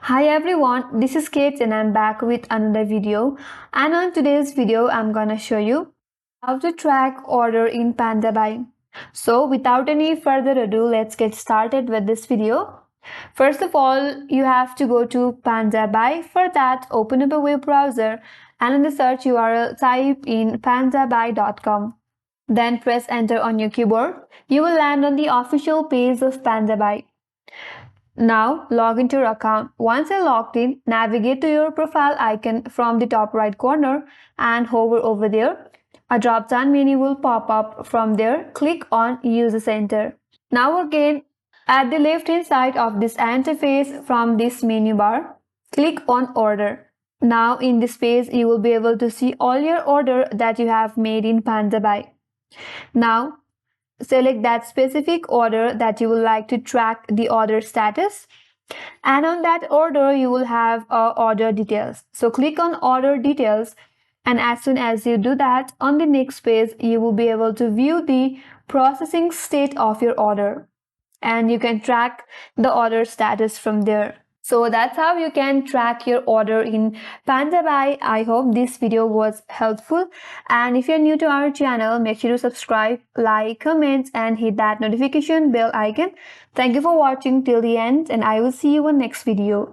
Hi everyone, this is Kate and I'm back with another video. And on today's video, I'm gonna show you how to track order in Pandabuy. So without any further ado, let's get started with this video. First of all, you have to go to Pandabuy. For that, open up a web browser and in the search URL, type in pandabuy.com. Then press enter on your keyboard. You will land on the official page of Pandabuy. Now log into your account. Once you're logged in, navigate to your profile icon from the top right corner and hover over there. A drop-down menu will pop up. From there, click on User Center. Now again, at the left-hand side of this interface from this menu bar, click on Order. Now in this page, you will be able to see all your order that you have made in Pandabuy. Now select that specific order that you would like to track the order status, and on that order you will have order details. So click on order details, and as soon as you do that, on the next page you will be able to view the processing state of your order, and you can track the order status from there. So that's how you can track your order in Pandabuy. I hope this video was helpful. And if you're new to our channel, make sure to subscribe, like, comment, and hit that notification bell icon. Thank you for watching till the end, and I will see you in next video.